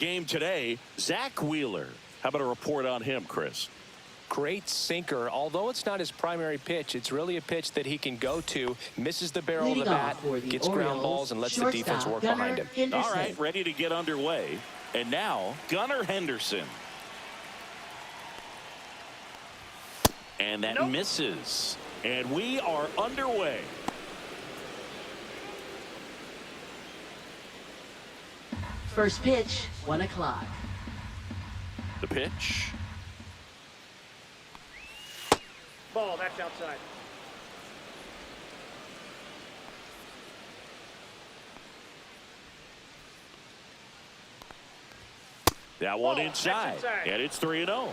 Game today, Zach Wheeler. How about a report on him, Chris? Great sinker. Although it's not his primary pitch, it's really a pitch that he can go to. Misses the barrel of the bat, gets ground balls, and lets the defense work behind him. All right, ready to get underway. And now, Gunnar Henderson. And that misses. And we are underway. First pitch, 1 o'clock. The pitch. Ball, that's outside. That one inside. And it's 3-0.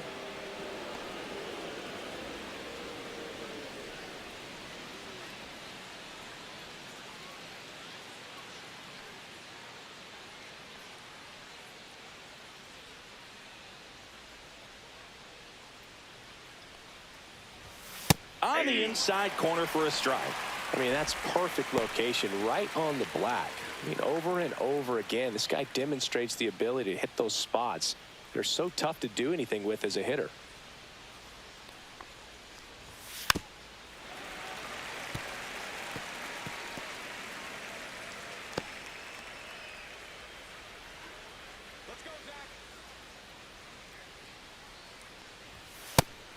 On the inside corner for a strike. I mean, that's perfect location, right on the black. I mean, over and over again, this guy demonstrates the ability to hit those spots. They're so tough to do anything with as a hitter.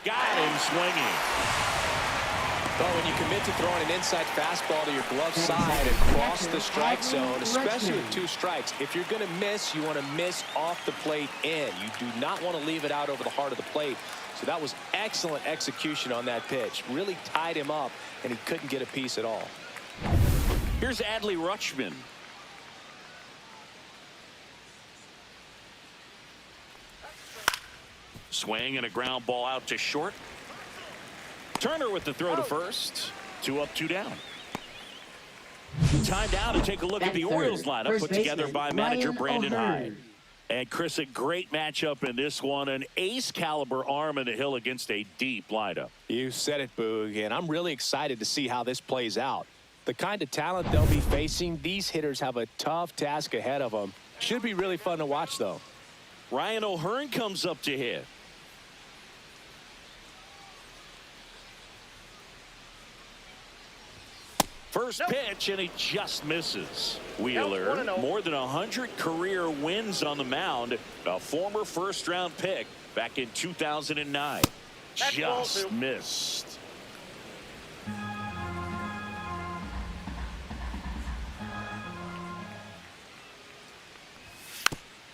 Got him swinging. Well, when you commit to throwing an inside fastball to your glove side and cross the strike zone, especially with 2 strikes, if you're going to miss, you want to miss off the plate in. You do not want to leave it out over the heart of the plate. So that was excellent execution on that pitch. Really tied him up, and he couldn't get a piece at all. Here's Adley Rutschman. Swing and a ground ball out to short. Turner with the throw to first. 2 up, 2 down. Time now to take a look at the Orioles lineup put together by manager Brandon Hyde. And Chris, a great matchup in this one. An ace caliber arm in the hill against a deep lineup. You said it, Boog, and I'm really excited to see how this plays out. The kind of talent they'll be facing, these hitters have a tough task ahead of them. Should be really fun to watch, though. Ryan O'Hearn comes up to hit. First pitch, and he just misses. Wheeler, more than 100 career wins on the mound. A former first-round pick back in 2009. Just missed.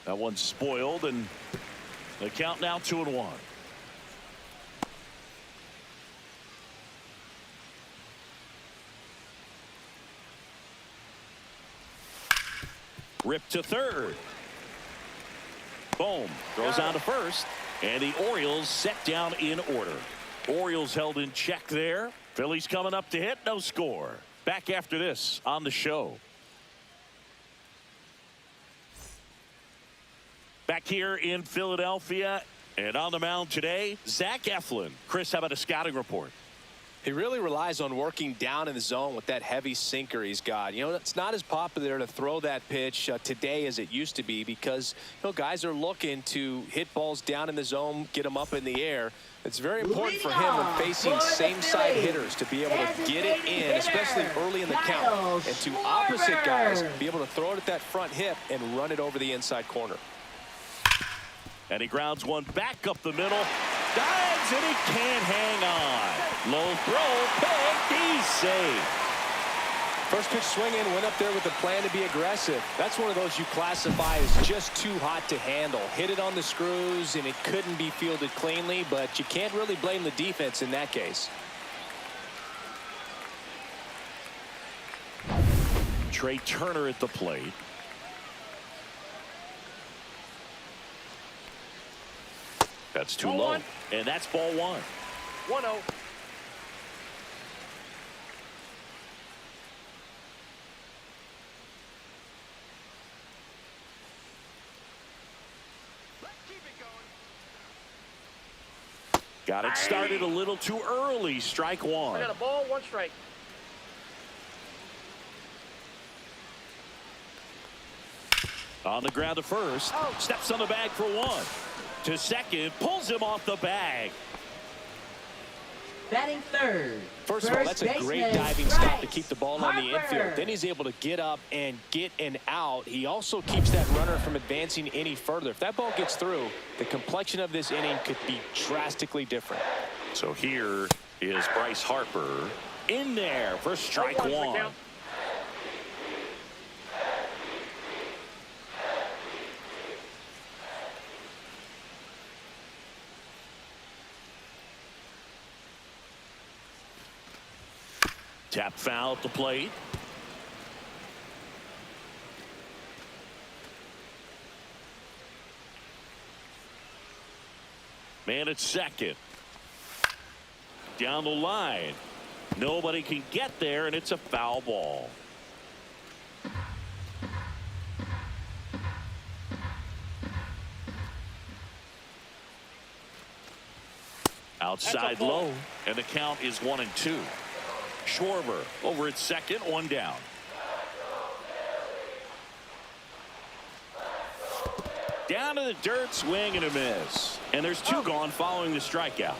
That one's spoiled, and the count now 2-1. Ripped to third. Boom. Throws on to first. And the Orioles set down in order. Orioles held in check there. Phillies coming up to hit. No score. Back after this on the show. Back here in Philadelphia. And on the mound today, Zach Eflin. Chris, how about a scouting report? He really relies on working down in the zone with that heavy sinker he's got. You know, it's not as popular to throw that pitch today as it used to be because, you know, guys are looking to hit balls down in the zone, get them up in the air. It's very important for him when facing same-side hitters to be able to get it in, especially early in the count, and to opposite guys be able to throw it at that front hip and run it over the inside corner. And he grounds one back up the middle. Dives, and he can't hang on. Low throw, pick, he's safe. First pitch swinging, went up there with a plan to be aggressive. That's one of those you classify as just too hot to handle. Hit it on the screws, and it couldn't be fielded cleanly, but you can't really blame the defense in that case. Trey Turner at the plate. That's too low. And that's ball 1. 1-0. Got it started a little too early. Strike 1. I got a ball, 1 strike. On the ground to first. Steps on the bag for one. To second. Pulls him off the bag. Batting third. First of all, that's a great diving stop to keep the ball on the infield. Then he's able to get up and get an out. He also keeps that runner from advancing any further. If that ball gets through, the complexion of this inning could be drastically different. So here is Bryce Harper in there for strike one. Tap foul at the plate. Man at second. Down the line. Nobody can get there, and it's a foul ball. Outside low, and the count is 1-2. Schwarber over at second, one down. Down to the dirt, swing and a miss. And there's two gone following the strikeout.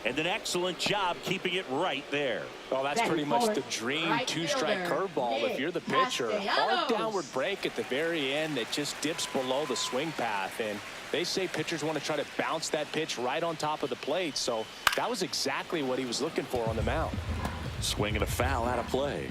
And an excellent job keeping it right there. Well, that's pretty much the dream two-strike curveball. If you're the pitcher, hard downward break at the very end that just dips below the swing path. And they say pitchers want to try to bounce that pitch right on top of the plate. So that was exactly what he was looking for on the mound. Swing and a foul out of play.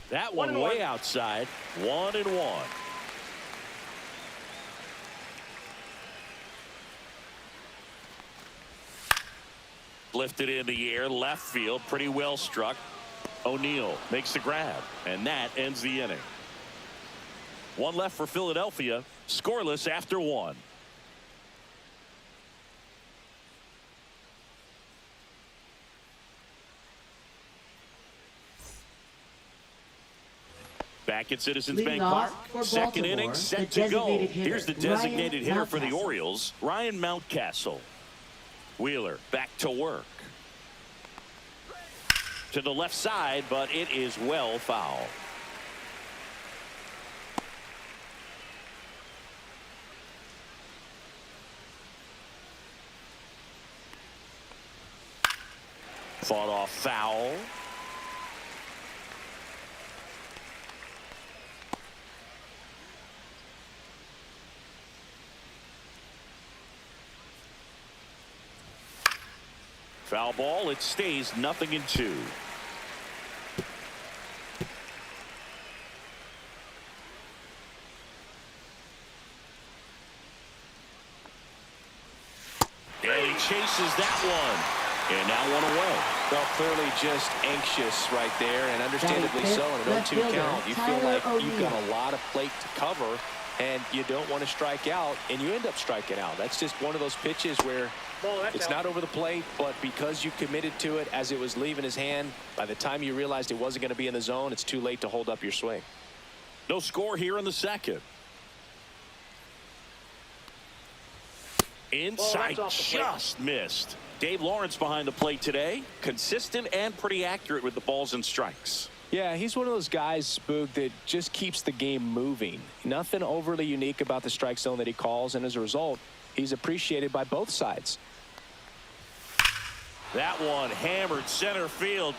That one way outside. 1-1. Lifted in the air, left field, pretty well struck. O'Neill makes the grab, and that ends the inning. One left for Philadelphia, scoreless after one. Back at Citizens Bank Park. Second inning set to go. Here's the designated hitter for the Orioles, Ryan Mountcastle. Wheeler back to work. To the left side, but it is well foul. Fought off foul. Foul ball. It stays 0-2. And he chases that one. And now one away. Well, clearly just anxious right there, and understandably so. In an 0-2 count, you feel like you've got a lot of plate to cover, and you don't want to strike out, and you end up striking out. That's just one of those pitches where it's not over the plate, but because you committed to it as it was leaving his hand, by the time you realized it wasn't going to be in the zone, it's too late to hold up your swing. No score here in the second. Inside, just missed. Dave Lawrence behind the plate today. Consistent and pretty accurate with the balls and strikes. Yeah, he's one of those guys, Boog, that just keeps the game moving. Nothing overly unique about the strike zone that he calls, and as a result, he's appreciated by both sides. That one hammered center field.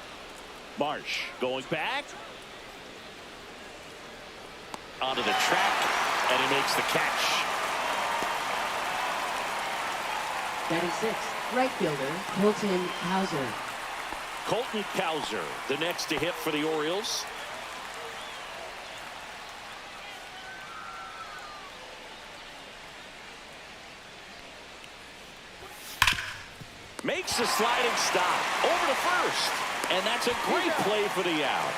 Marsh going back. Onto the track, and he makes the catch. Batting sixth, right fielder, Colton Cowser. Colton Cowser, the next to hit for the Orioles. Makes the sliding stop over to first, and that's a great play for the out.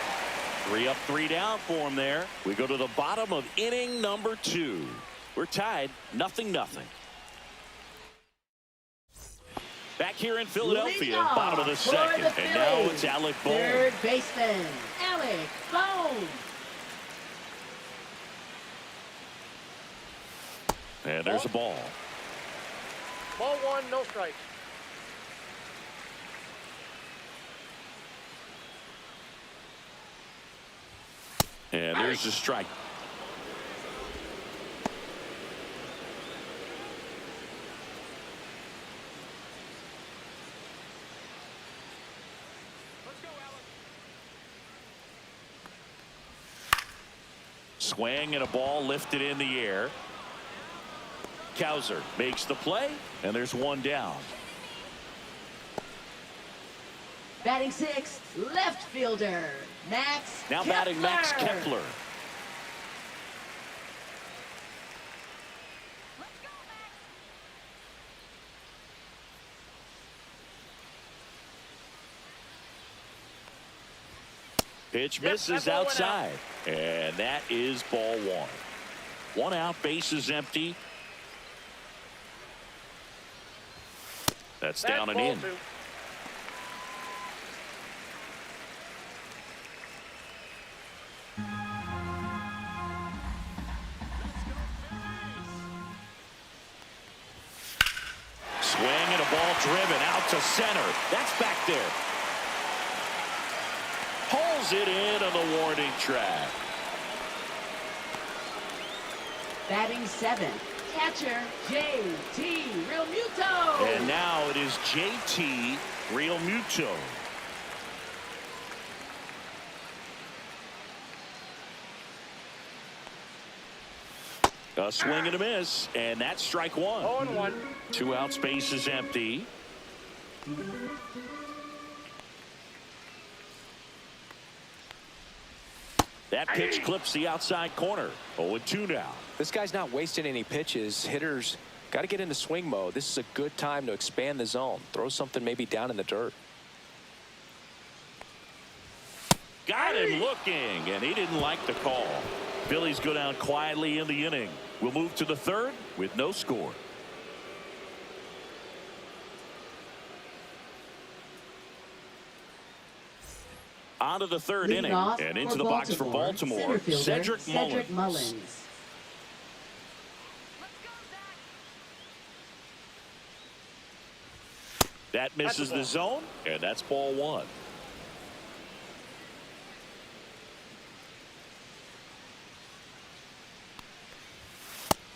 3 up, 3 down for him there. We go to the bottom of inning number 2. We're tied 0-0. Back here in Philadelphia, bottom of the second, and now it's Alec Bohm. Third baseman, Alec Bohm. And there's a ball. Ball one, no strikes. And there's the strike. Swing and a ball lifted in the air. Cowser makes the play, and there's one down. Batting sixth, left fielder, Max Now Kepler. batting Max Kepler. Pitch misses that ball went outside, and that is ball one. One out, bases empty. That's down and ball in. two. Swing and a ball driven out to center. That's back there. Pulls it in on the warning track. Batting seventh, catcher J.T. Realmuto. And now it is JT Realmuto. A swing and a miss, and that's strike one. 0-1. Two outs, base is empty. That pitch clips the outside corner. 0-2 now. This guy's not wasting any pitches. Hitters got to get into swing mode. This is a good time to expand the zone. Throw something maybe down in the dirt. Got him looking, and he didn't like the call. Phillies go down quietly in the inning. We'll move to the third with no score. On to the third Leading inning, off and into for the box for Baltimore, center fielder, Cedric Mullins. That misses the zone, and that's ball one.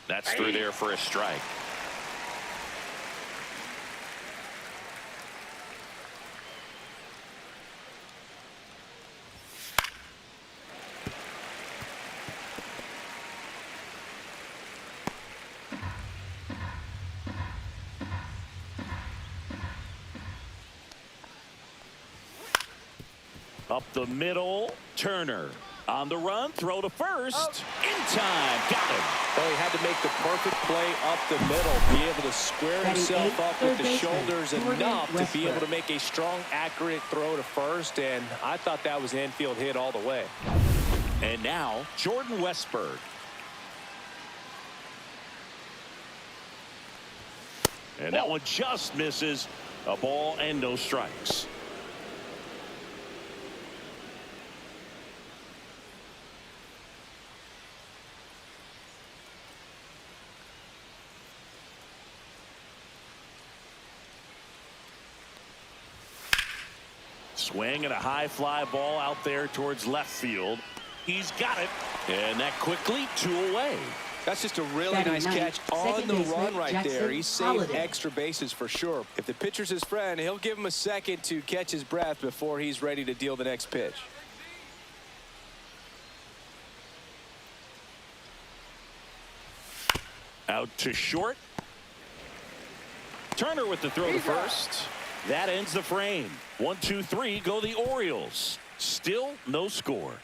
That's through there for a strike. Up the middle, Turner. On the run, throw to first. In time, got him. Well, he had to make the perfect play up the middle, be able to square himself up with the shoulders enough to be able to make a strong, accurate throw to first, and I thought that was an infield hit all the way. And now, Jordan Westburg. And that one just misses. A ball and no strikes. Swing and a high fly ball out there towards left field. He's got it. And that quickly, two away. That's just a really nice catch on the run right there. He saved extra bases for sure. If the pitcher's his friend, he'll give him a second to catch his breath before he's ready to deal the next pitch. Out to short. Turner with the throw to first. That ends the frame. 1, 2, 3, go the Orioles. Still no score.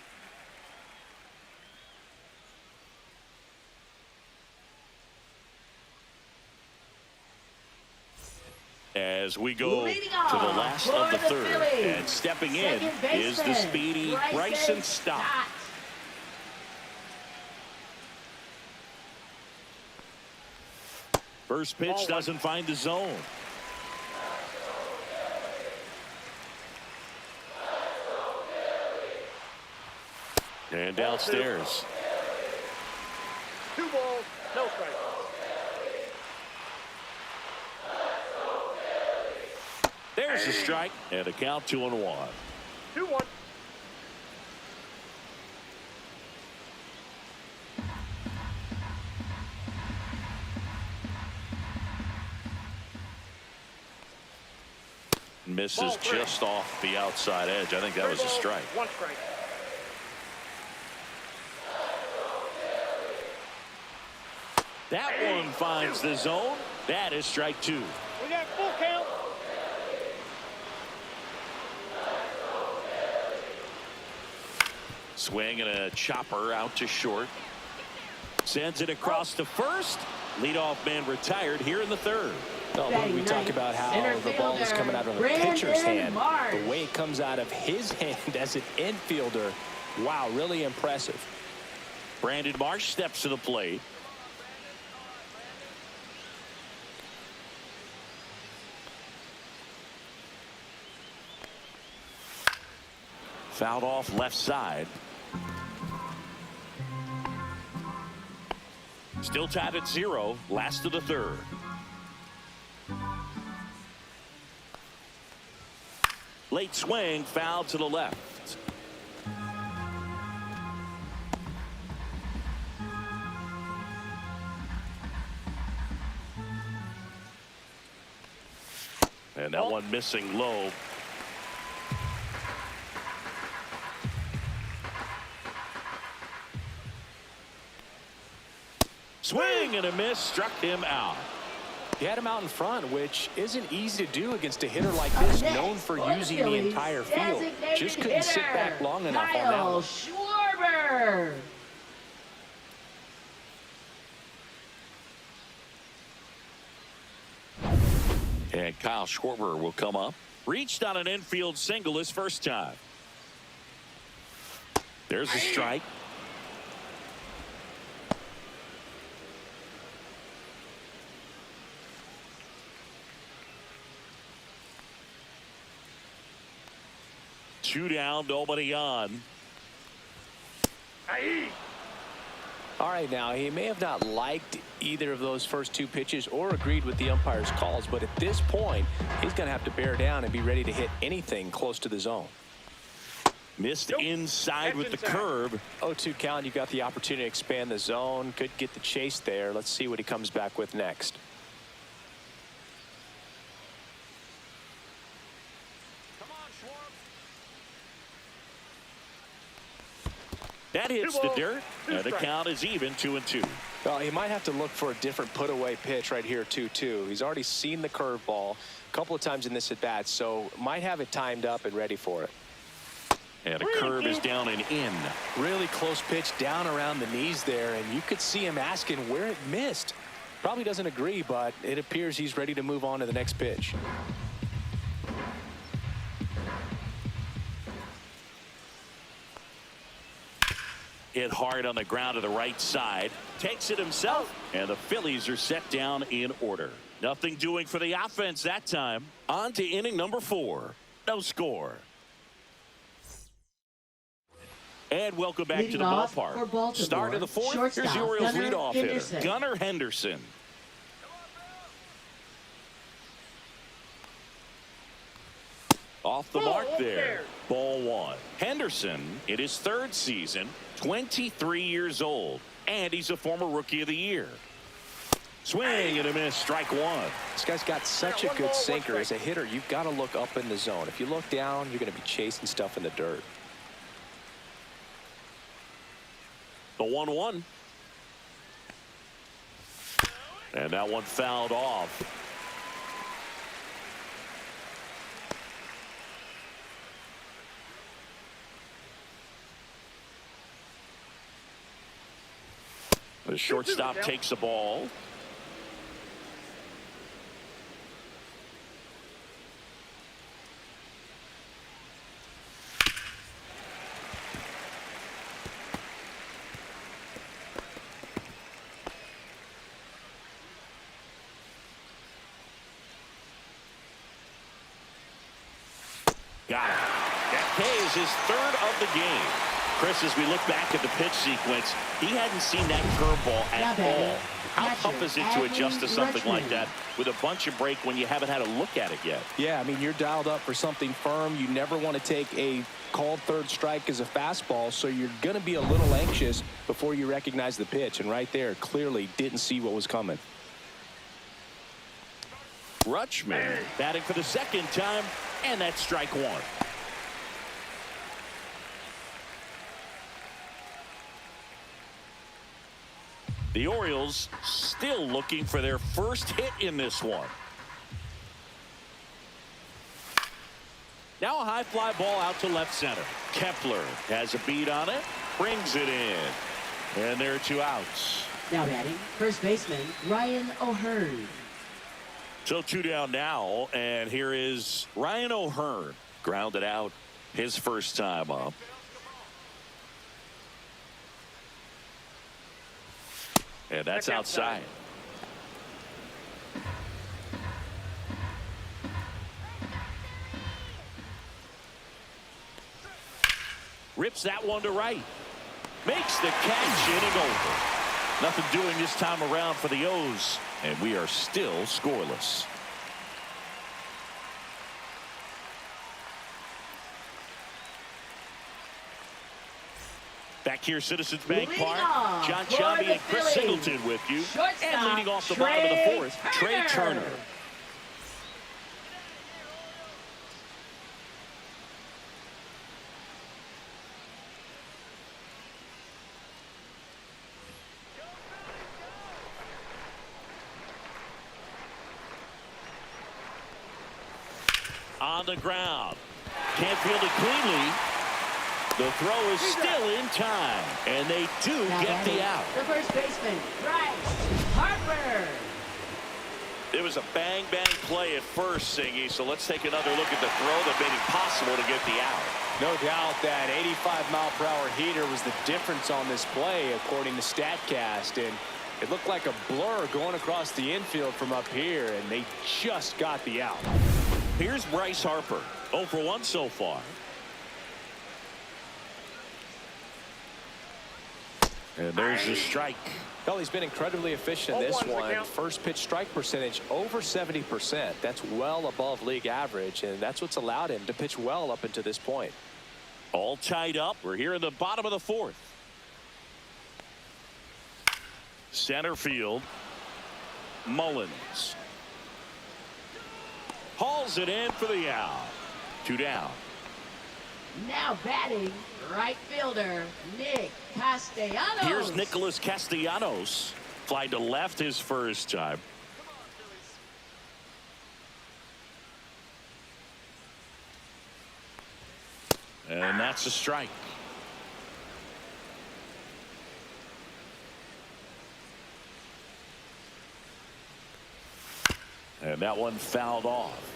As we go to the last of the third, and stepping in is the speedy Bryson Stott. First pitch doesn't find the zone. And downstairs. 2 balls, no strikes. There's a strike and a count 2-1. 2-1. Misses just off the outside edge. I think that was a strike. 1 strike. That one finds the zone. That is strike 2. We got full count. Swing and a chopper out to short. Sends it across to first. Leadoff man retired here in the 3rd. Well, when we talk about how the ball is coming out of the pitcher's hand, the way it comes out of his hand as an infielder, wow, really impressive. Brandon Marsh steps to the plate. Fouled off left side. Still tied at 0. Last of the 3rd. Late swing, foul to the left. And that one missing low. Swing and a miss, struck him out. He had him out in front, which isn't easy to do against a hitter like this, known for using the entire field. Just couldn't sit back long enough on that one. Schwarber. And Kyle Schwarber will come up. Reached on an infield single his first time. There's a strike. Two down, nobody on. All right, now he may have not liked either of those first 2 pitches or agreed with the umpire's calls, but at this point he's going to have to bear down and be ready to hit anything close to the zone. Missed inside with the curve. 0-2 count. You got the opportunity to expand the zone. Could get the chase there. Let's see what he comes back with next. That hits the dirt, and the count is even 2-2. Well, he might have to look for a different put-away pitch right here, 2-2. He's already seen the curveball a couple of times in this at-bat, so might have it timed up and ready for it. And a curve is down and in. Really close pitch down around the knees there, and you could see him asking where it missed. Probably doesn't agree, but it appears he's ready to move on to the next pitch. Hit hard on the ground to the right side. Takes it himself, and the Phillies are set down in order. Nothing doing for the offense that time. On to inning number 4. No score. And welcome back to the ballpark. Start of the 4th. Here's the Orioles leadoff hitter, Gunnar Henderson. Off the mark there. Ball 1. Henderson in his 3rd season, 23 years old, and he's a former Rookie of the Year. Swing and a miss, strike 1. This guy's got such a good sinker. As a hitter, you've got to look up in the zone. If you look down, you're going to be chasing stuff in the dirt. The 1-1. And that one fouled off. The shortstop takes the ball. Got it. That K is his 3rd of the game. Chris, as we look back at the pitch sequence, he hadn't seen that curveball at all. How tough is it to adjust to something like that with a bunch of break when you haven't had a look at it yet? Yeah, I mean, you're dialed up for something firm. You never want to take a called third strike as a fastball, so you're going to be a little anxious before you recognize the pitch. And right there, clearly didn't see what was coming. Rutschman batting for the second time, and that's strike one. The Orioles still looking for their first hit in this one. Now a high fly ball out to left center. Kepler has a beat on it, brings it in, and there are 2 outs. Now batting, first baseman Ryan O'Hearn. So 2 down now, and here is Ryan O'Hearn. Grounded out his first time up. And that's outside. Rips that one to right. Makes the catch, inning over. Nothing doing this time around for the O's, and we are still scoreless. Back here, Citizens Bank Park. John Chambee and Chris Singleton with you. And leading off the bottom of the fourth, Trey Turner. On the ground. Can't field it cleanly. The throw is still in time, and they do get the out. The first baseman, Bryce Harper. It was a bang-bang play at first, Singy, so let's take another look at the throw that made it possible to get the out. No doubt that 85-mile-per-hour heater was the difference on this play, according to StatCast, and it looked like a blur going across the infield from up here, and they just got the out. Here's Bryce Harper, 0 for 1 so far. And there's the strike. Well, he's been incredibly efficient in this one. First pitch strike percentage over 70%. That's well above league average, and that's what's allowed him to pitch well up until this point. All tied up. We're here in the bottom of the fourth. Center field. Mullins hauls it in for the out. 2 down. Now batting, right fielder Nick Castellanos. Here's Nicholas Castellanos. Fly to left his first time. And that's a strike. And that one fouled off.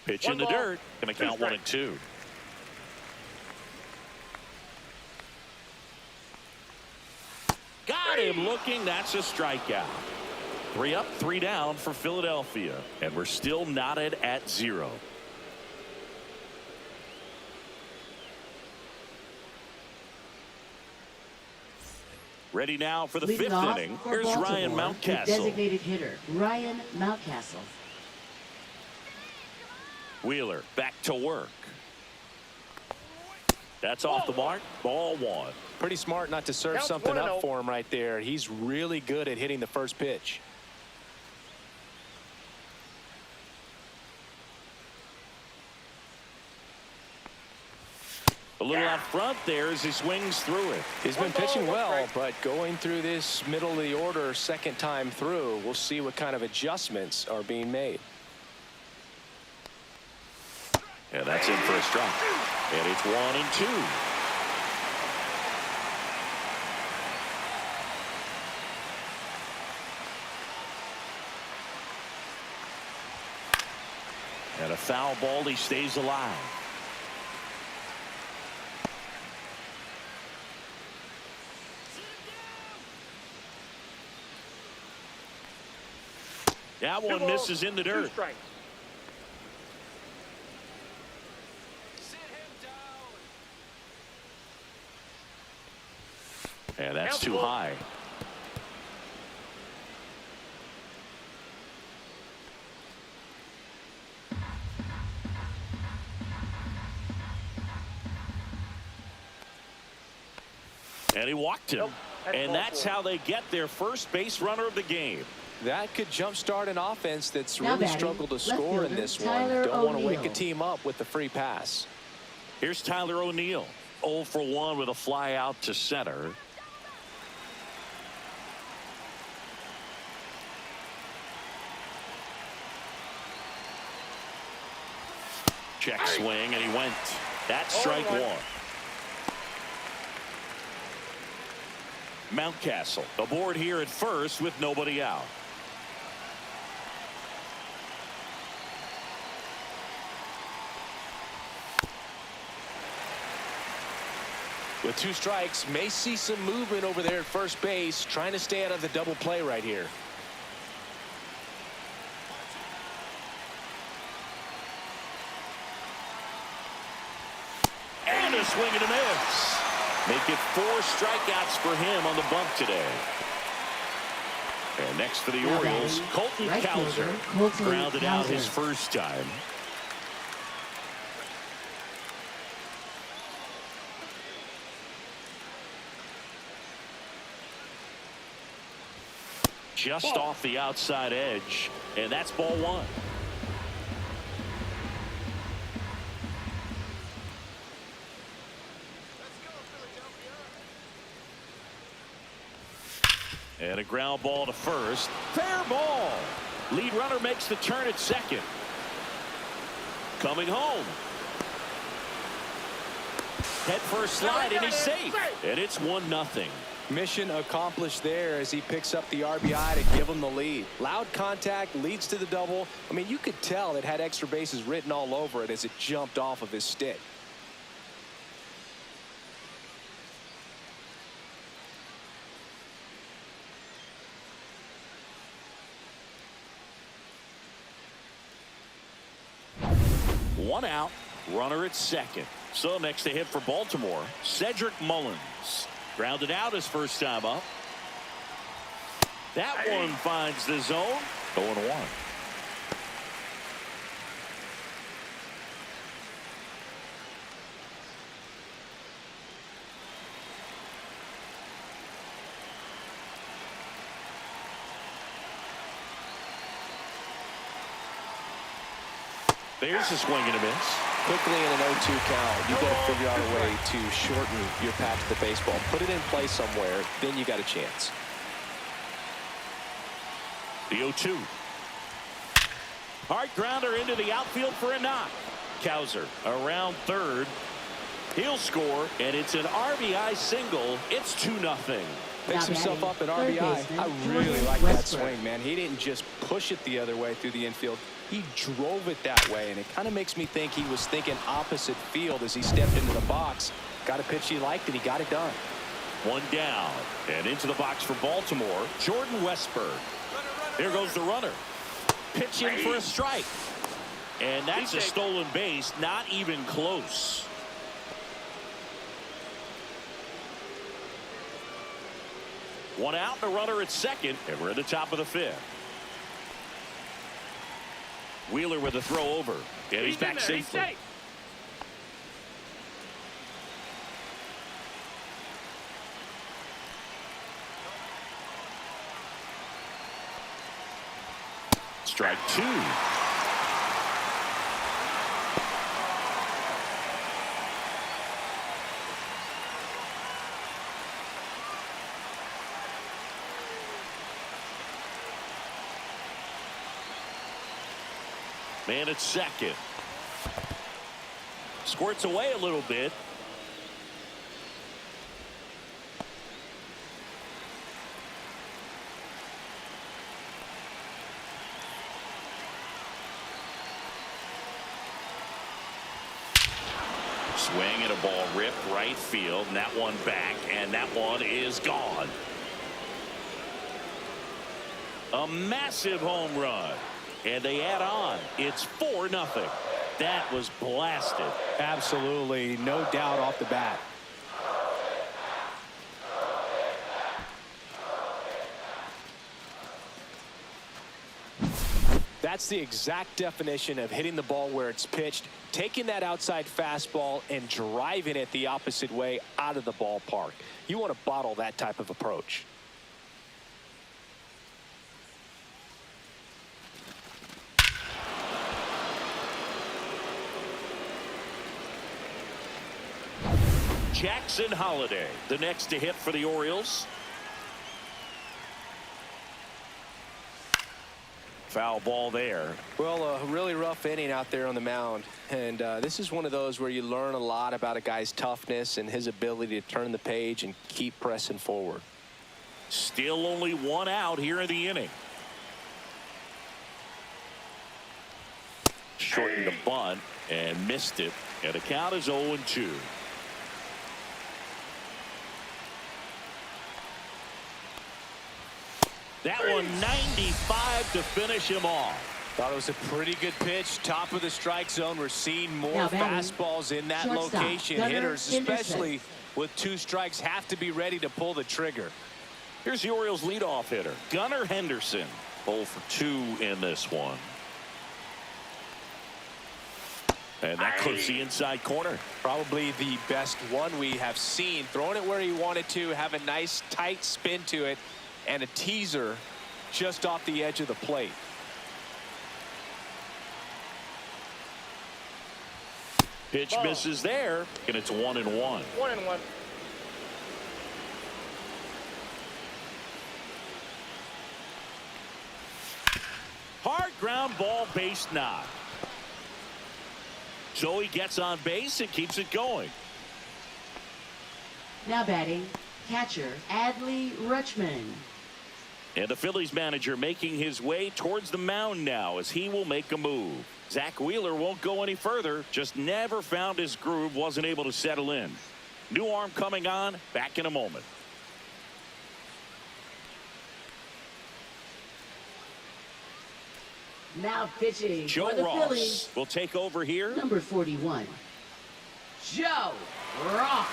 Pitch in the dirt. Going to count 1-2. Got him looking. That's a strikeout. 3 up, 3 down for Philadelphia. And we're still knotted at 0. Ready now for the 5th inning. Here's Ryan Mountcastle. Designated hitter Ryan Mountcastle. Wheeler back to work. That's off the mark. Ball 1. Pretty smart not to serve something up for him right there. He's really good at hitting the first pitch. A little out front there as he swings through it. He's been pitching well, but going through this middle of the order second time through, we'll see what kind of adjustments are being made. And that's in for a strike. And it's 1-2. And a foul ball. He stays alive. That one misses in the dirt. 2 strikes. And that's too high. And he walked him. Nope, And that's how they get their first base runner of the game. That could jumpstart an offense that's Now really batting, struggled to left score in fielder, this one. Tyler Don't want to wake a O'Neill. team up with the free pass. Here's Tyler O'Neill. 0 for 1 with a fly out to center. Check swing, and he went. That's strike 1. Mountcastle aboard here at first with nobody out. With 2 strikes, may see some movement over there at first base, trying to stay out of the double play right here. And a swing and a miss. Make it 4 strikeouts for him on the bump today. And next for the Now Orioles, batting, Colton right Cowser. fielder, Colton Grounded out Cowser. his first time. Just off the outside edge, and that's ball 1. And a ground ball to first. Fair ball. Lead runner makes the turn at second. Coming home. Head first slide, and he's safe. And it's 1-0. Mission accomplished there as he picks up the RBI to give him the lead. Loud contact leads to the double. I mean, you could tell it had extra bases written all over it as it jumped off of his stick. One out, runner at second. So next to hit for Baltimore, Cedric Mullins. Grounded out his first time up. That one finds the zone. 0-1. There's a swing and a miss. Quickly in an 0-2 count, you got to figure out a way to shorten your path to the baseball. Put it in play somewhere, then you got a chance. The 0-2. Hard grounder into the outfield for a knock. Cowser around third. He'll score, and it's an RBI single. It's 2-0. Picks himself up an RBI. I really like that swing, man. He didn't just push it the other way through the infield. He drove it that way, and it kind of makes me think he was thinking opposite field as he stepped into the box. Got a pitch he liked, and he got it done. 1 down, and into the box for Baltimore, Jordan Westberg. There goes the runner. Pitch in for a strike. And that's a stolen base, not even close. One out and a runner at second, and we're at the top of the 5th. Wheeler with a throw over, and he's back safely. Strike 2. Man at second. Squirts away a little bit. Swing and a ball ripped right field, and that one back, and that one is gone. A massive home run. And they add on. It's 4-0. That was blasted. Absolutely, no doubt off the bat. That's the exact definition of hitting the ball where it's pitched, taking that outside fastball and driving it the opposite way out of the ballpark. You want to bottle that type of approach. Jackson Holiday, the next to hit for the Orioles. Foul ball there. Well, a really rough inning out there on the mound. And this is one of those where you learn a lot about a guy's toughness and his ability to turn the page and keep pressing forward. Still only 1 out here in the inning. Shortened the bunt and missed it. And the count is 0-2. That one 95 to finish him off. Thought it was a pretty good pitch. Top of the strike zone. We're seeing more fastballs in that location. Hitters, especially with 2 strikes, have to be ready to pull the trigger. Here's the Orioles leadoff hitter, Gunnar Henderson. 0 for 2 in this one. And that clips the inside corner. Probably the best one we have seen. Throwing it where he wanted to, have a nice tight spin to it, and a teaser just off the edge of the plate. Pitch misses there, and it's 1-1. 1-1. Hard ground ball, base knock. So he gets on base and keeps it going. Now batting, catcher Adley Rutschman. And the Phillies manager making his way towards the mound now as he will make a move. Zach Wheeler won't go any further. Just never found his groove. Wasn't able to settle in. New arm coming on. Back in a moment. Now pitching Joe for the Ross Phillies. will take over here. Number 41, Joe Ross.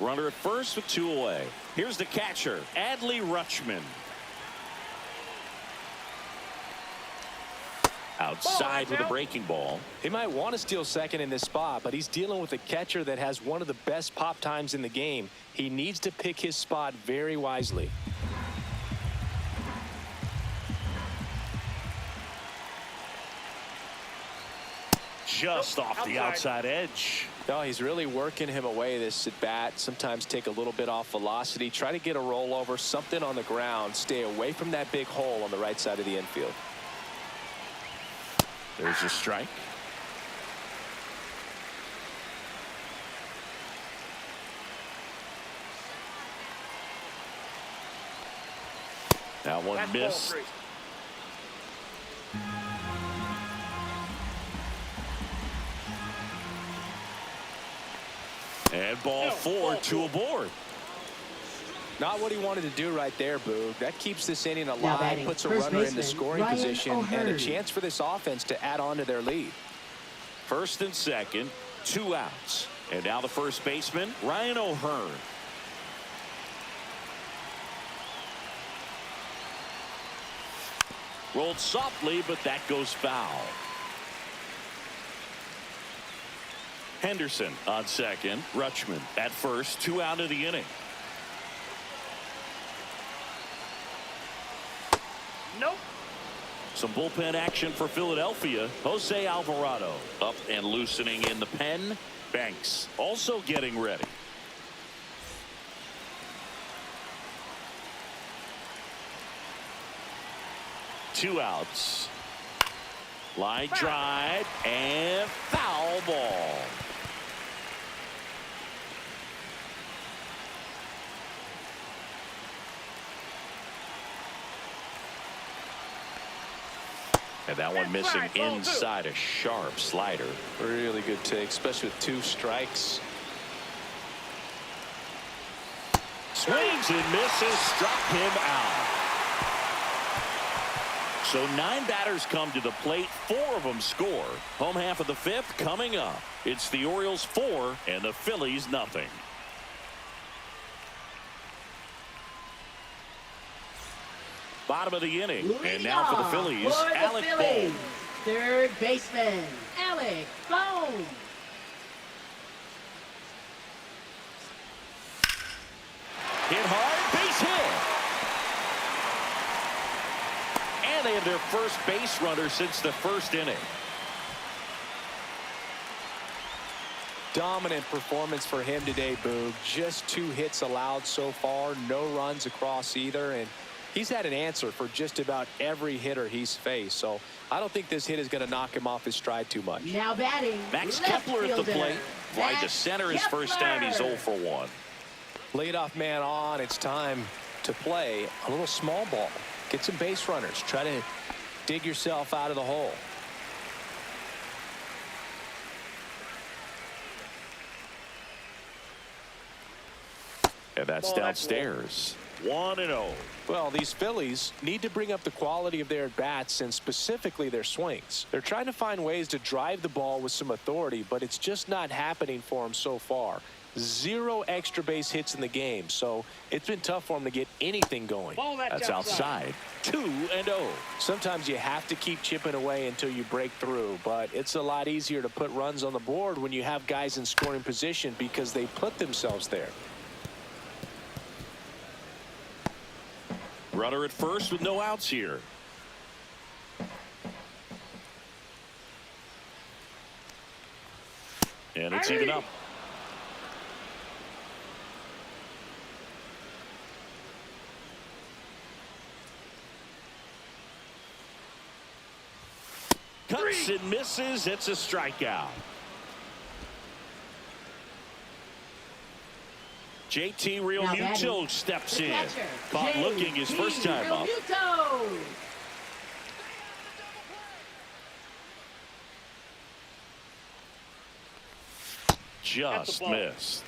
Runner at first with 2 away. Here's the catcher, Adley Rutschman. Outside with a breaking ball. He might want to steal second in this spot, but he's dealing with a catcher that has one of the best pop times in the game. He needs to pick his spot very wisely. Just off the outside edge. No, he's really working him away this at bat. Sometimes take a little bit off velocity. Try to get a rollover, something on the ground. Stay away from that big hole on the right side of the infield. There's a strike. That one missed. And ball 4, 2 aboard. Not what he wanted to do right there, Boog. That keeps this inning alive, puts a first runner in the baseman, scoring Ryan position, O'Hearn. and a chance for this offense to add on to their lead. First and second, 2 outs. And now the first baseman, Ryan O'Hearn. Rolled softly, but that goes foul. Henderson on second. Rutschman at first. 2 out of the inning. Nope. Some bullpen action for Philadelphia. Jose Alvarado up and loosening in the pen. Banks also getting ready. Two outs. Line drive and foul ball. And that one missing inside, a sharp slider. Really good take, especially with 2 strikes. Swings and misses, struck him out. So 9 batters come to the plate, 4 of them score. Home half of the 5th coming up. It's the Orioles 4 and the Phillies nothing. Bottom of the inning. And now for the Phillies, Alec Bohm. Third baseman, Alec Bohm. Hit hard, base hit. And they have their first base runner since the 1st inning. Dominant performance for him today, Boog. Just 2 hits allowed so far, no runs across either, and he's had an answer for just about every hitter he's faced. So I don't think this hit is going to knock him off his stride too much. Now batting, Max left Kepler at the fielder, plate. Fly to Max center his first time. He's 0 for 1. Leadoff man on. It's time to play a little small ball. Get some base runners. Try to dig yourself out of the hole. And that's downstairs. 1-0. Well, these Phillies need to bring up the quality of their at-bats and specifically their swings. They're trying to find ways to drive the ball with some authority, but it's just not happening for them so far. 0 extra base hits in the game, so it's been tough for them to get anything going. That's outside. 2-0. Sometimes you have to keep chipping away until you break through, but it's a lot easier to put runs on the board when you have guys in scoring position because they put themselves there. Runner at first with no outs here. And it's even up. Cuts and misses. It's a strikeout. JT Realmuto steps in. Caught looking his first time up. Just missed.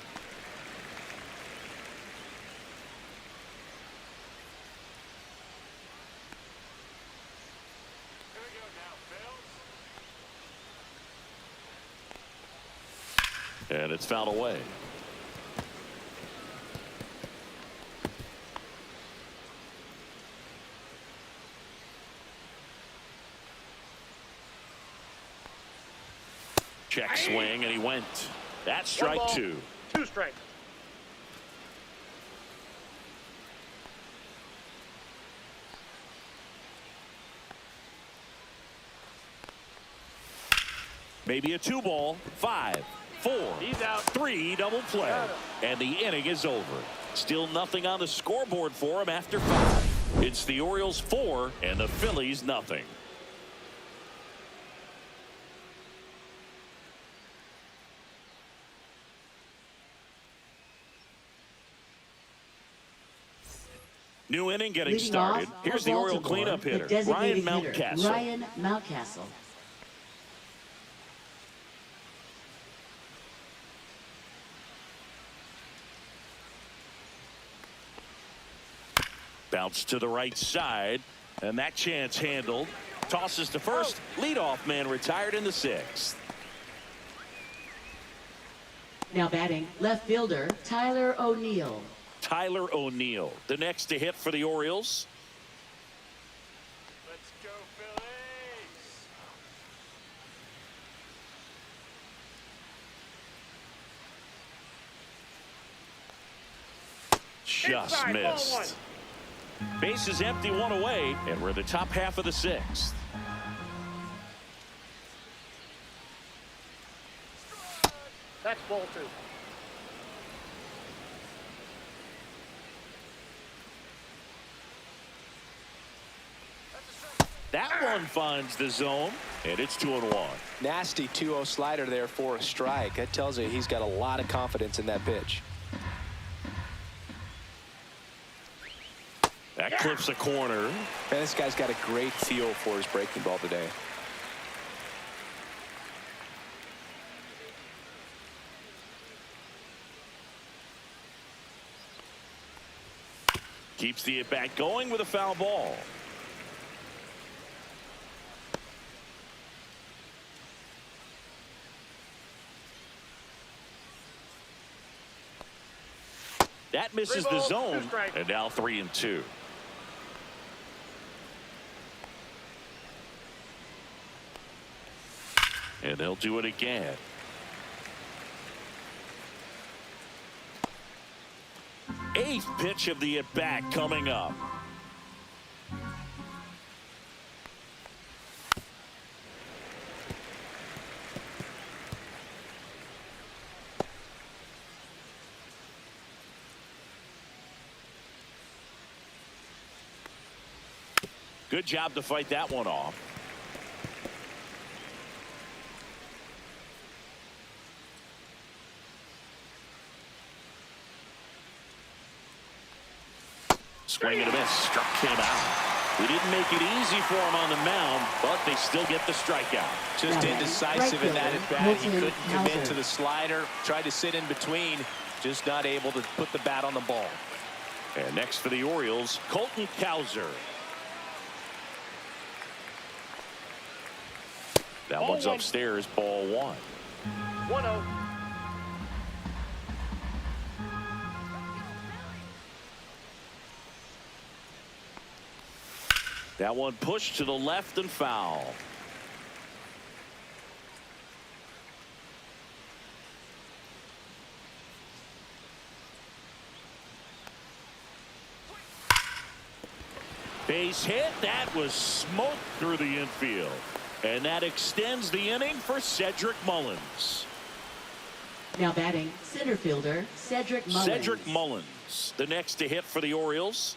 And it's fouled away. Check swing, and he went. That's strike 2. 2 strikes. Maybe a 2-ball. 5, 4, He's out. 3 double play. And the inning is over. Still nothing on the scoreboard for him after 5. It's the Orioles 4 and the Phillies nothing. New inning getting Leading started. off Here's for the Oriole Baltimore, cleanup the hitter, designated Ryan hitter, Mountcastle. Ryan Mountcastle. Bounce to the right side, and that chance handled. Tosses to first. Leadoff man retired in the 6th. Now batting, left fielder, Tyler O'Neill. Tyler O'Neill, the next to hit for the Orioles. Let's go, Phillies. Just Inside, ball missed. Base is empty, 1 away, and we're in the top half of the 6th. That's ball 2. That one finds the zone, and it's 2-1. Nasty 2-0 slider there for a strike. That tells you he's got a lot of confidence in that pitch. That clips a corner. And this guy's got a great feel for his breaking ball today. Keeps the at-bat going with a foul ball. That misses the zone, and now 3-2. And they'll do it again. Eighth pitch of the at-bat coming up. Good job to fight that one off. Swing and a miss. Struck him out. We didn't make it easy for him on the mound, but they still get the strikeout. Just indecisive in that at bat. He couldn't commit to the slider. Tried to sit in between. Just not able to put the bat on the ball. And next for the Orioles, Colton Cowser. That one's upstairs, ball one. 1-0. That one pushed to the left and foul. Base hit. That was smoked through the infield. And that extends the inning for Cedric Mullins. Now batting, center fielder Cedric Mullins. Cedric Mullins, the next to hit for the Orioles.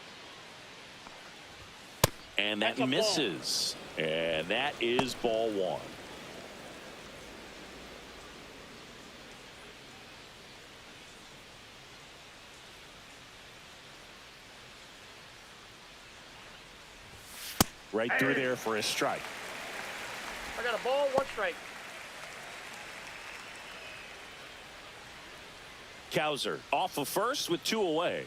And that misses. And that is ball one. Right through there for a strike. I got a ball, 1 strike. Cowser off of first with 2 away.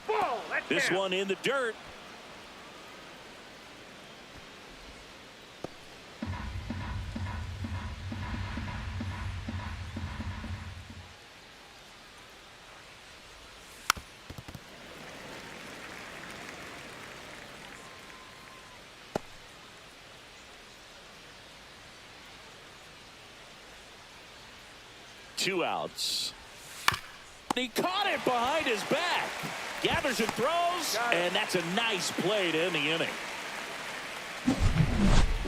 Ball, that's This down. one in the dirt. Two outs. He caught it behind his back. Gathers and throws, and that's a nice play to end the inning.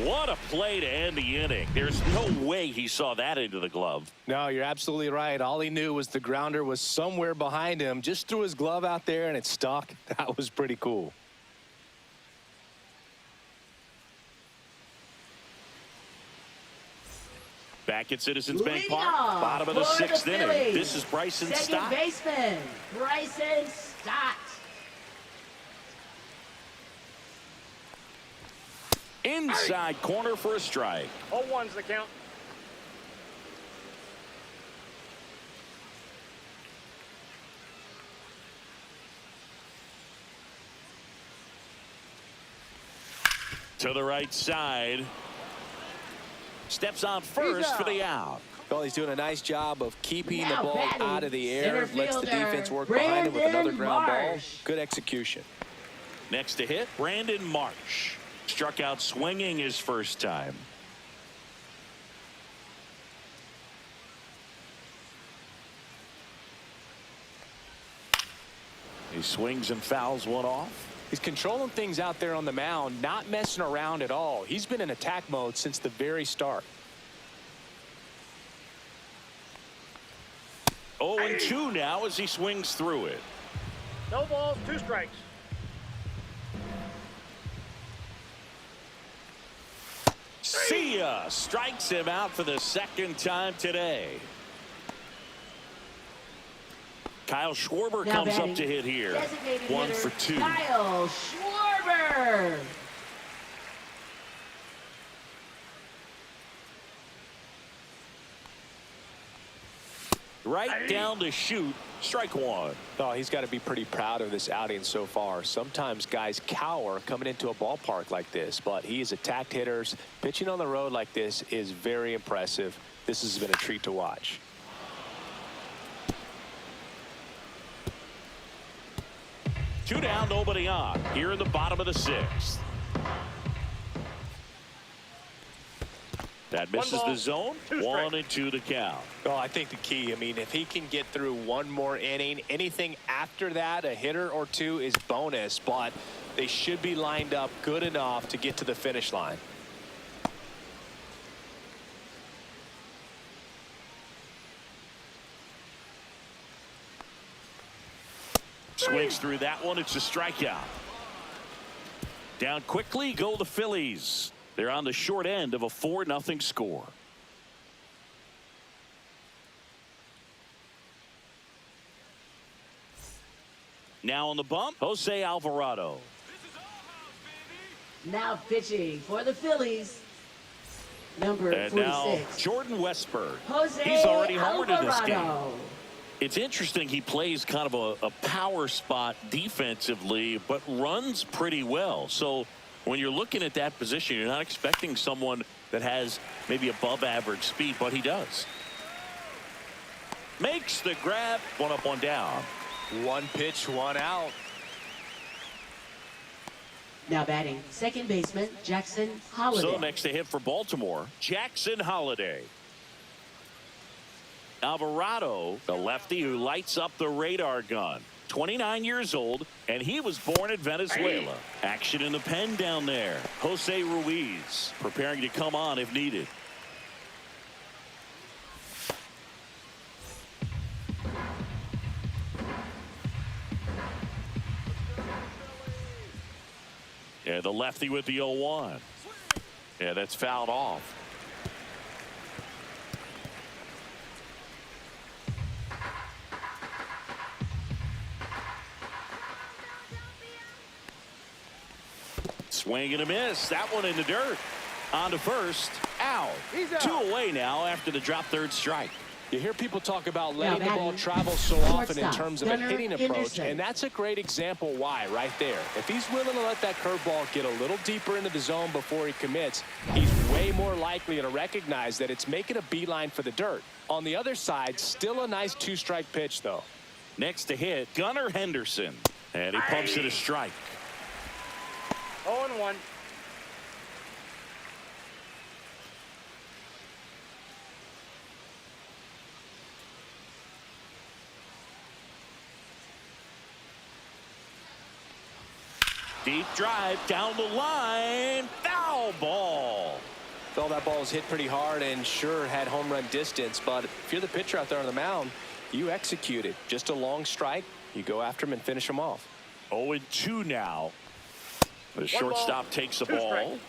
What a play to end the inning. There's no way he saw that into the glove. No, you're absolutely right. All he knew was the grounder was somewhere behind him. Just threw his glove out there and it stuck. That was pretty cool. Back at Citizens Bank Leading Park, off bottom of the for 6th inning. Phillies, This is Bryson second Stott. baseman Bryson Stott. Inside corner for a strike. 0-1's the count. To the right side. Steps on first for the out. Well, he's doing a nice job of keeping Now the ball batting, out of the air. center Lets the fielder, defense work behind him with another Brandon ground ball. Marsh. Good execution. Next to hit, Brandon Marsh. Struck out swinging his first time. He swings and fouls one off. He's controlling things out there on the mound, not messing around at all. He's been in attack mode since the very start. 0-2 now as he swings through it. No balls, 2 strikes. See ya. Strikes him out for the 2nd time today. Kyle Schwarber Now comes batting, up to hit here. designated 1 hitter, for 2. Kyle Schwarber. Right down to shoot. Strike 1. Oh, he's got to be pretty proud of this outing so far. Sometimes guys cower coming into a ballpark like this, but he has attacked hitters. Pitching on the road like this is very impressive. This has been a treat to watch. Two down, nobody on. Here in the bottom of the 6th. That misses the zone. 1 and 2 to count. Oh, I think the key, I mean, if he can get through one more inning, anything after that, a hitter or two is bonus, but they should be lined up good enough to get to the finish line. Swings through that one. It's a strikeout. Down quickly go the Phillies. They're on the short end of a 4-0 score. Now on the bump, Jose Alvarado. Now pitching for the Phillies, number And 46. now Jordan Westburg. Jose He's already homered in this game. Alvarado. It's interesting he plays kind of a power spot defensively, but runs pretty well. So when you're looking at that position, you're not expecting someone that has maybe above average speed, but he does. Makes the grab. 1 up, 1 down. 1 pitch, 1 out. Now batting, second baseman Jackson Holliday. So next to hit for Baltimore, Jackson Holliday. Alvarado, the lefty who lights up the radar gun. 29 years old, and he was born in Venezuela. Action in the pen down there. Jose Ruiz preparing to come on if needed. Yeah, the lefty with the 0-1. Yeah, that's fouled off. Swing and a miss. That one in the dirt. On to first. Out. 2 away now after the drop third strike. You hear people talk about letting the ball batting, travel so often in shortstop, terms of a Gunnar hitting approach, Henderson. and that's a great example why right there. If he's willing to let that curveball get a little deeper into the zone before he commits, he's way more likely to recognize that it's making a beeline for the dirt. On the other side, still a nice 2-strike pitch, though. Next to hit, Gunnar Henderson. And he pumps it a strike. 0-1. Deep drive down the line. Foul ball. Felt that ball was hit pretty hard and sure had home run distance, but if you're the pitcher out there on the mound, you execute it. Just a long strike. You go after him and finish him off. 0-2 now. The shortstop takes the ball. Strikes.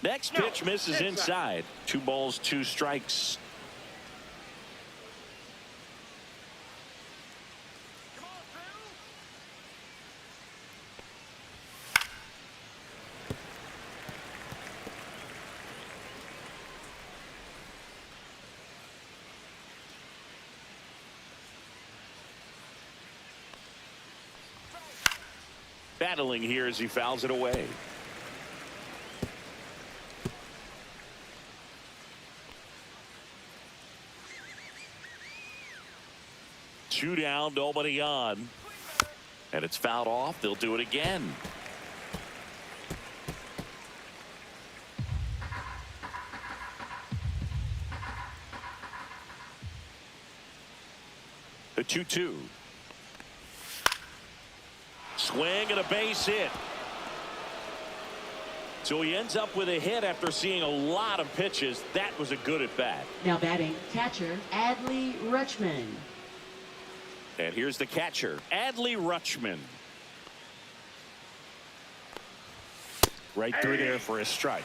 Next pitch misses inside. 2 balls, 2 strikes. Battling here as he fouls it away. Two down, nobody on. And it's fouled off. They'll do it again. The 2-2. Swing and a base hit. So he ends up with a hit after seeing a lot of pitches. That was a good at bat. Now batting, catcher Adley Rutschman. And here's the catcher, Adley Rutschman. Right through there for a strike.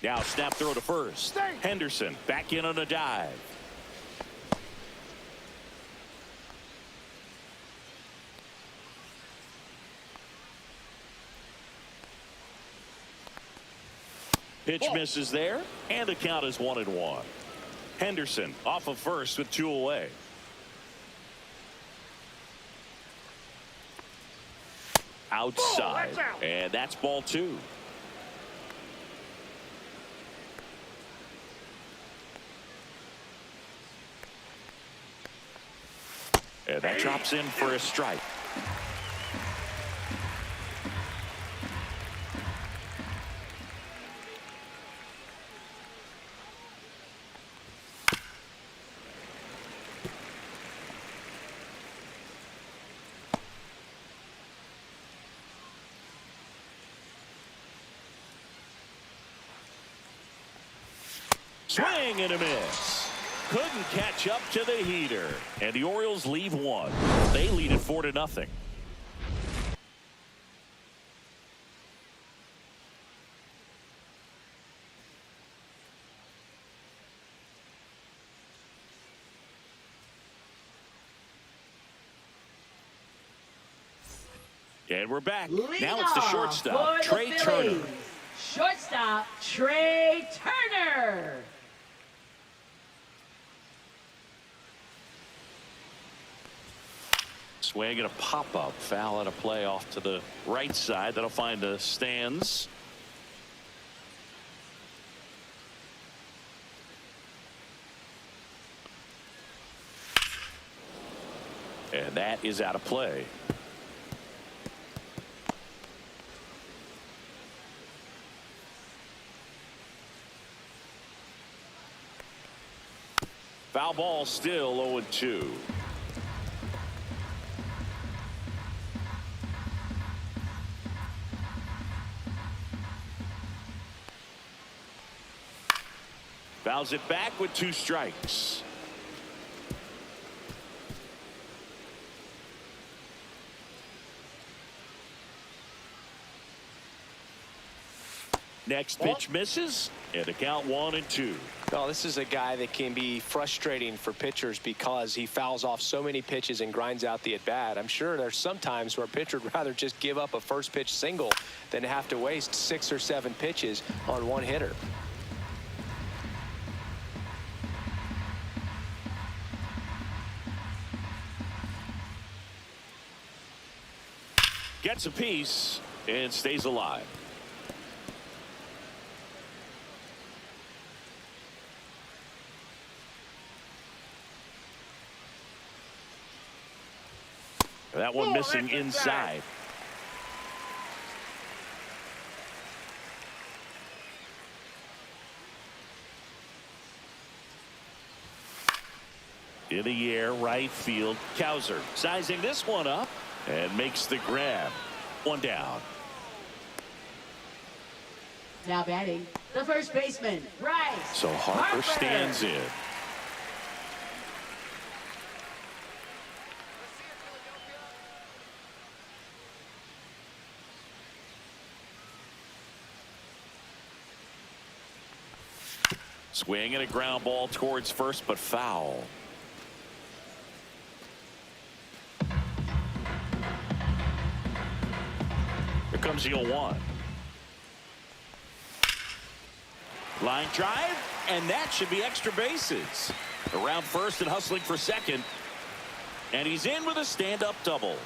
Now snap throw to first. Henderson back in on a dive. Pitch misses there, and the count is 1-1. Henderson off of first with 2 away. Outside, and that's ball 2. And that drops in for a strike. Swing and a miss. Couldn't catch up to the heater. And the Orioles leave one. They lead it 4-0. And we're back. Now it's the shortstop, Trey Turner. Shortstop, Trey Turner. Swing and a pop-up. Foul and a play off to the right side. That'll find the stands. And that is out of play. Foul ball, still 0-2. Fouls it back with 2 strikes. Next pitch misses, and the count 1-2. No, this is a guy that can be frustrating for pitchers because he fouls off so many pitches and grinds out the at-bat. I'm sure there's some times where a pitcher would rather just give up a first pitch single than have to waste 6 or 7 pitches on one hitter. Gets a piece and stays alive. That one missing inside. In the air, right field. Cowser sizing this one up and makes the grab. 1 down. Now batting, the first baseman, Bryce. So Harper stands in. Swing and a ground ball towards first, but foul. Here comes the 0-1. Line drive, and that should be extra bases. Around first and hustling for second. And he's in with a stand-up double.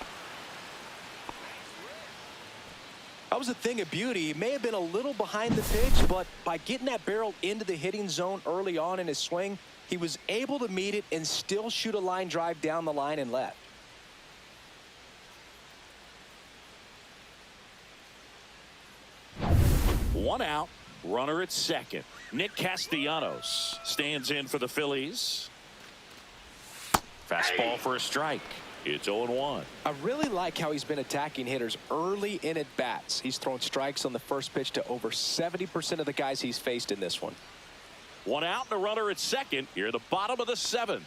That was a thing of beauty. He may have been a little behind the pitch, but by getting that barrel into the hitting zone early on in his swing, he was able to meet it and still shoot a line drive down the line and left. One out, runner at second. Nick Castellanos stands in for the Phillies. Fastball for a strike. It's 0-1. I really like how he's been attacking hitters early in at bats. He's thrown strikes on the first pitch to over 70% of the guys he's faced in this one. One out and a runner at second. Here at the bottom of the seventh.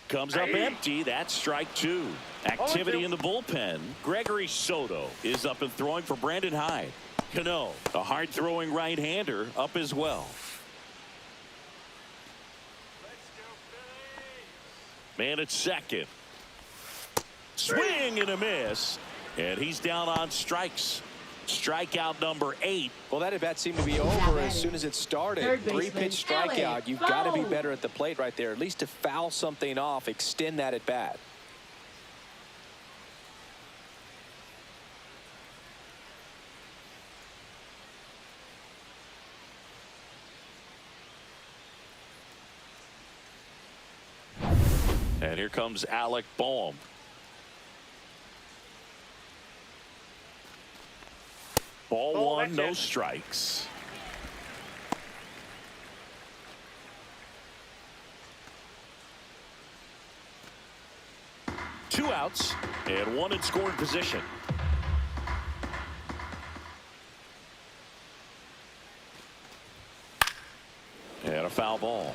Comes up empty. That's strike two. Activity in the bullpen. Gregory Soto is up and throwing for Brandon Hyde. Cano, a hard-throwing right-hander, up as well. Man at second. Swing and a miss. And he's down on strikes. Strikeout number 8. Well, that at bat seemed to be over as soon as it started. 3-pitch strikeout. You've got to be better at the plate right there, at least to foul something off, extend that at bat. And here comes Alec Boehm. Ball one, no strikes. Two outs and one in scoring position. And a foul ball.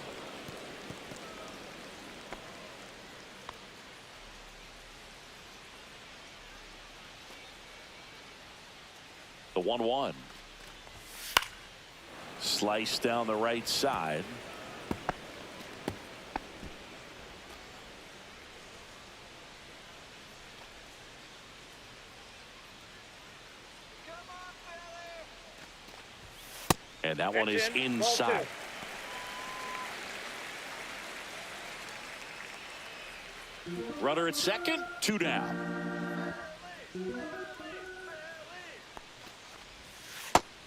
The 1-1. Slice down the right side. And that one is inside. Runner at second, 2 down.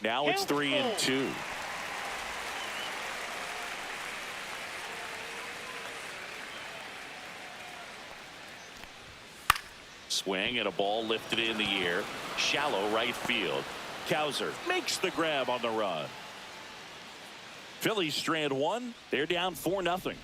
Now it's 3-2. Swing and a ball lifted in the air. Shallow right field. Cowser makes the grab on the run. Phillies strand one. They're down 4-0.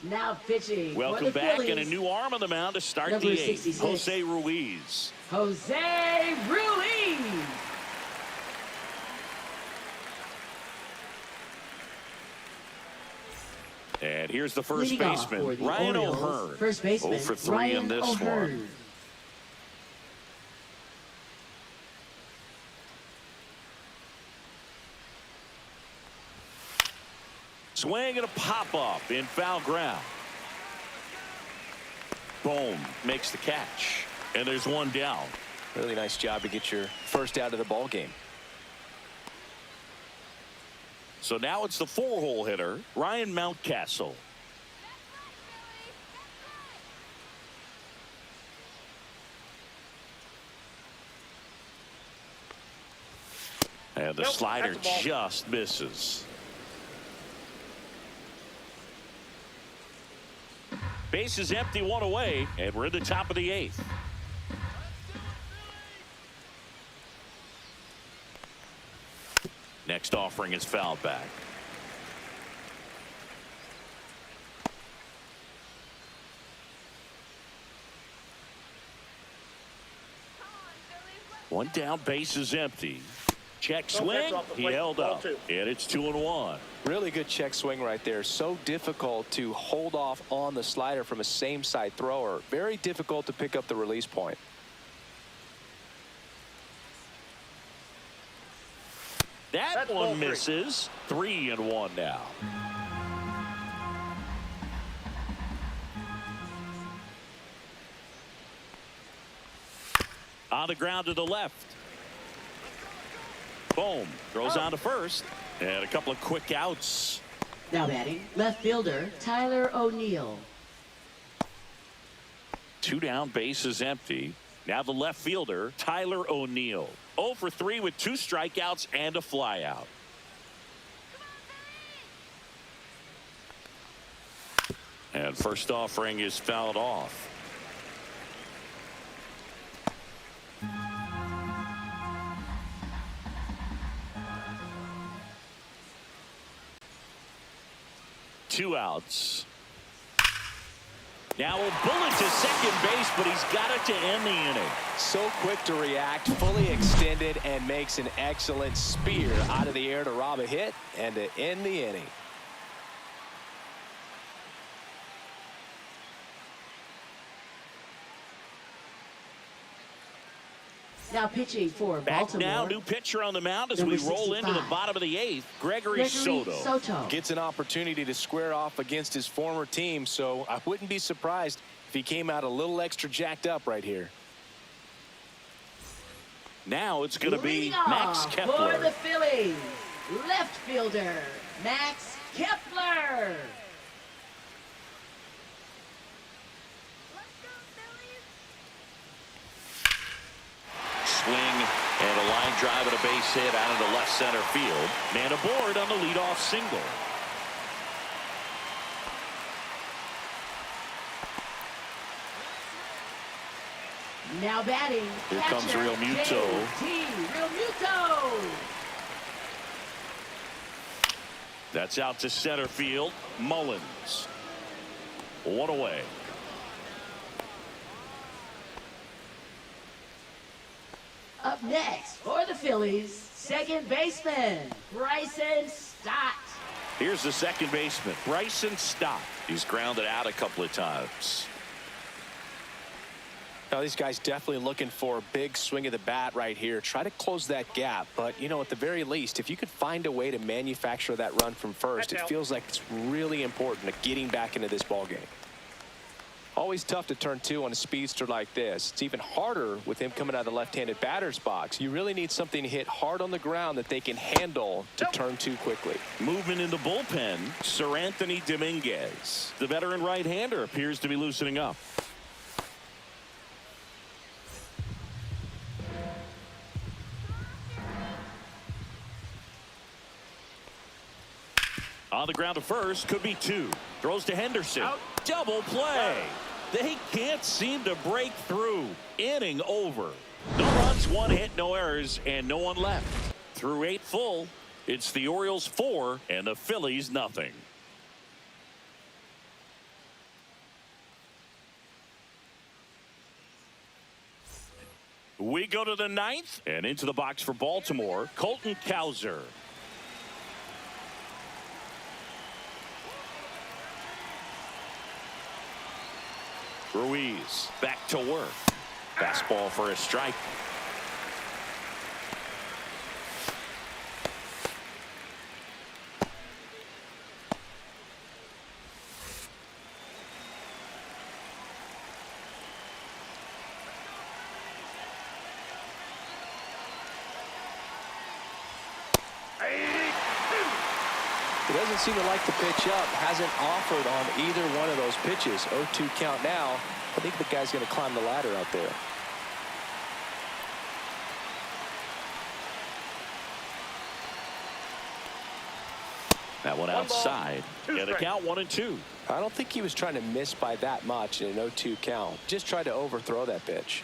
Now pitching. Welcome back, Phillies. and a new arm on the mound to start Number the 8th. 66. Jose Ruiz. Jose Ruiz. And here's the first Leading off baseman, for the Ryan Orioles, O'Hearn. First baseman, 0 for 3 Ryan in this O'Hearn. one. Swing and a pop-up in foul ground. Boom, makes the catch. And there's one down. Really nice job to get your first out of the ball game. So now it's the 4-hole hitter, Ryan Mountcastle. And the slider just misses. Base is empty, 1 away, and we're in the top of the 8th. Next offering is fouled back. One down, base is empty. Check swing, he held up, and it's 2-1. Really good check swing right there. So difficult to hold off on the slider from a same side thrower. Very difficult to pick up the release point. That one misses. 3-1 now. On the ground to the left. Boom. Throws on to first. And a couple of quick outs. Now batting, left fielder Tyler O'Neill. 2 down, base is empty. Now the left fielder, Tyler O'Neill. 0 for 3 with 2 strikeouts and a flyout. And first offering is fouled off. Two outs. Now a bullet to second base, but he's got it to end the inning. So quick to react, fully extended, and makes an excellent spear out of the air to rob a hit and to end the inning. Now pitching for Back Baltimore. now, new pitcher on the mound as Number we roll into the 65. bottom of the 8th, Gregory Soto. Gets an opportunity to square off against his former team, so I wouldn't be surprised if he came out a little extra jacked up right here. Now it's going to be Leading Max off Kepler. for the Phillies, left fielder Max Kepler. Swing and a line drive and a base hit out into left center field. Man aboard on the leadoff single. Now batting. Here comes Real Muto. Real Muto. That's out to center field. Mullins. One away. Up next for the Phillies, second baseman Bryson Stott. Here's the second baseman, Bryson Stott. He's grounded out a couple of times. Now these guys definitely looking for a big swing of the bat right here. Try to close that gap, but you know, at the very least, if you could find a way to manufacture that run from first, it feels like it's really important to getting back into this ball game. Always tough to turn two on a speedster like this. It's even harder with him coming out of the left-handed batter's box. You really need something to hit hard on the ground that they can handle to turn two quickly. Movement in the bullpen, Sir Anthony Dominguez. The veteran right-hander appears to be loosening up. On the ground to first, could be two. Throws to Henderson. Out. Double play. They can't seem to break through. Inning over. No runs, one hit, no errors, and no one left. Through 8 full, it's the Orioles 4 and the Phillies nothing. We go to the 9th and into the box for Baltimore, Colton Cowser. Ruiz back to work. Fastball for a strike. He doesn't seem to like the pitch up. Hasn't offered on either one of those pitches. 0-2 count now. I think the guy's going to climb the ladder out there. That one outside. Two And the count 1-2. I don't think he was trying to miss by that much in an 0-2 count. Just tried to overthrow that pitch.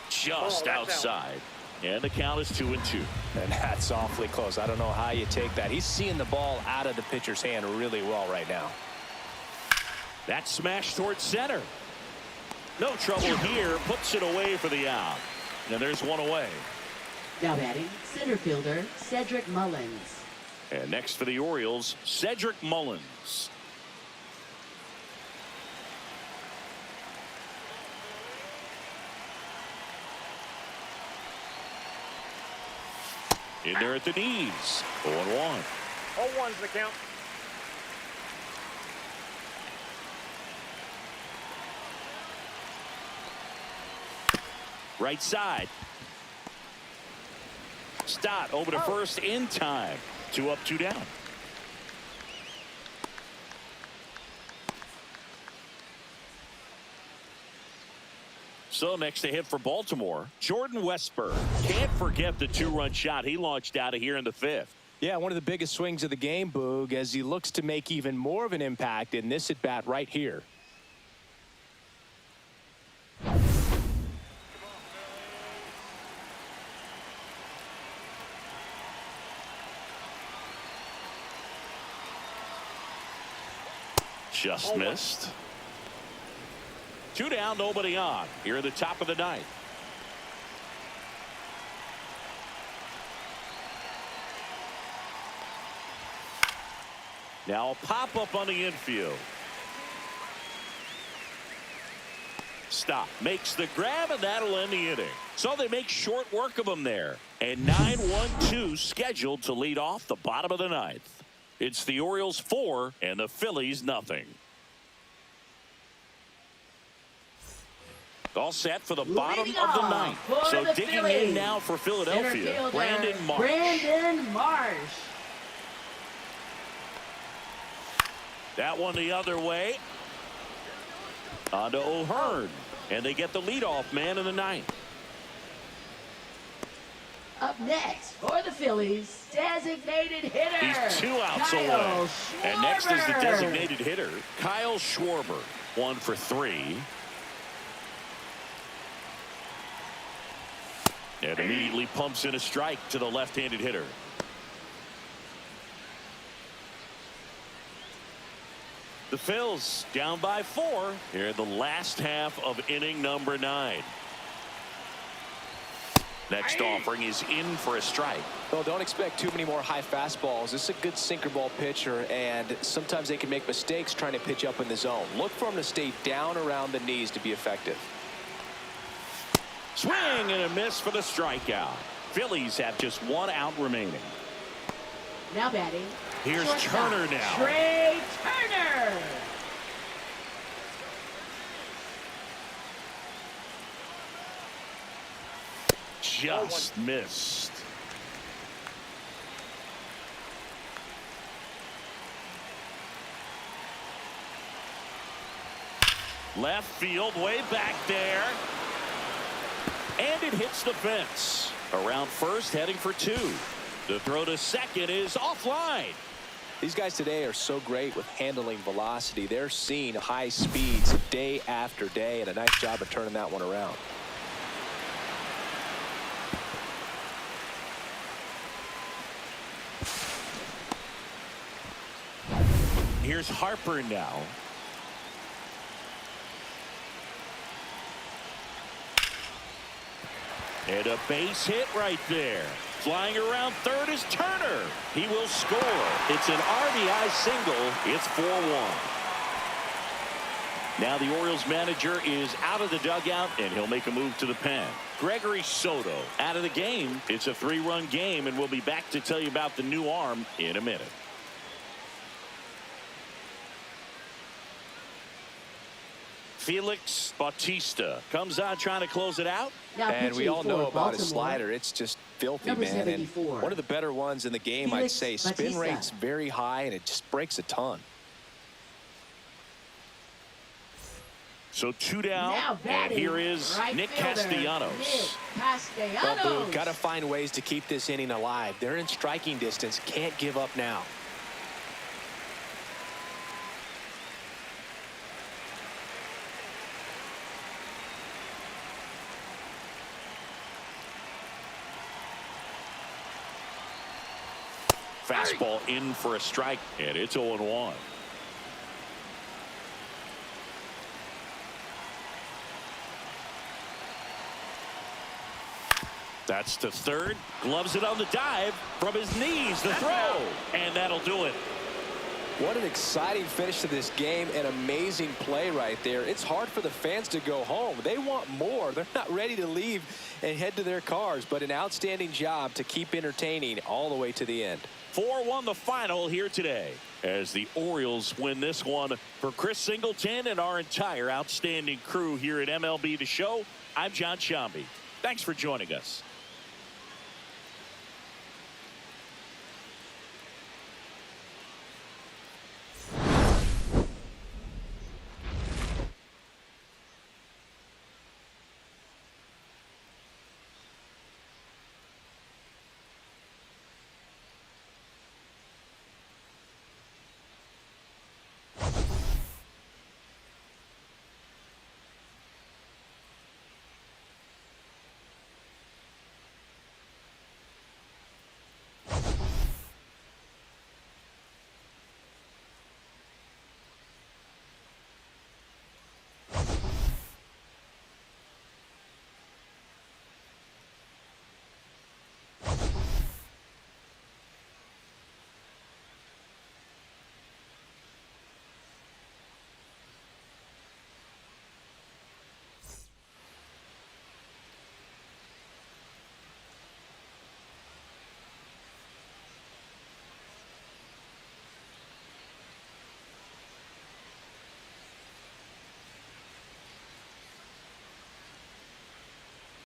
Just outside. And the count is 2-2. And that's awfully close. I don't know how you take that. He's seeing the ball out of the pitcher's hand really well right now. That smash towards center. No trouble here. Puts it away for the out. And there's one away. Now batting, center fielder Cedric Mullins. And next for the Orioles, Cedric Mullins. In there at the knees. 0-1. 0-1's the count. Right side. Stott over to first in time. 2 up, 2 down. So next to hit for Baltimore, Jordan Westburg. Can't forget the 2-run shot he launched out of here in the 5th. Yeah, one of the biggest swings of the game, Boog, as he looks to make even more of an impact in this at bat right here. Just missed. 2 down, nobody on. Here at the top of the ninth. Now a pop-up on the infield. Stop. Makes the grab, and that'll end the inning. So they make short work of them there. And 9-1-2 scheduled to lead off the bottom of the ninth. It's the Orioles 4 and the Phillies nothing. All set for the bottom of the ninth. So digging in now for Philadelphia, Brandon Marsh. That one the other way. On to O'Hearn. And they get the leadoff man in the ninth. Up next for the Phillies, designated hitter. He's 2 outs away. And next is the designated hitter, Kyle Schwarber. 1 for 3. And immediately pumps in a strike to the left-handed hitter. The Phils down by 4 here in the last half of inning number 9. Next offering is in for a strike. Well, don't expect too many more high fastballs. This is a good sinker ball pitcher, and sometimes they can make mistakes trying to pitch up in the zone. Look for him to stay down around the knees to be effective. Swing and a miss for the strikeout. Phillies have just 1 out remaining. Now batting. Here's Turner now. Trey Turner. Just missed. Left field, way back there. And it hits the fence. Around first, heading for 2. The throw to second is offline. These guys today are so great with handling velocity. They're seeing high speeds day after day, and a nice job of turning that one around. Here's Harper now. And a base hit right there. Flying around third is Turner. He will score. It's an RBI single. It's 4-1. Now the Orioles manager is out of the dugout, and he'll make a move to the pen. Gregory Soto out of the game. It's a 3-run game, and we'll be back to tell you about the new arm in a minute. Felix Bautista comes on trying to close it out. And we all know about his Baltimore. slider. It's just filthy, Number man. And 74. one of the better ones in the game, Felix I'd say. Spin Bautista. rate's very high, and it just breaks a ton. So 2 down, Now and batting, here is right Nick fielder, Castellanos. Nick Castellanos. Well, Boo, got to find ways to keep this inning alive. They're in striking distance. Can't give up now. Fastball in for a strike, and it's 0-1. That's to third. Gloves it on the dive from his knees. The throw, and that'll do it. What an exciting finish to this game. An amazing play right there. It's hard for the fans to go home. They want more. They're not ready to leave and head to their cars, but an outstanding job to keep entertaining all the way to the end. 4-1 the final here today as the Orioles win this one. For Chris Singleton and our entire outstanding crew here at MLB The Show, I'm John Shambi. Thanks for joining us.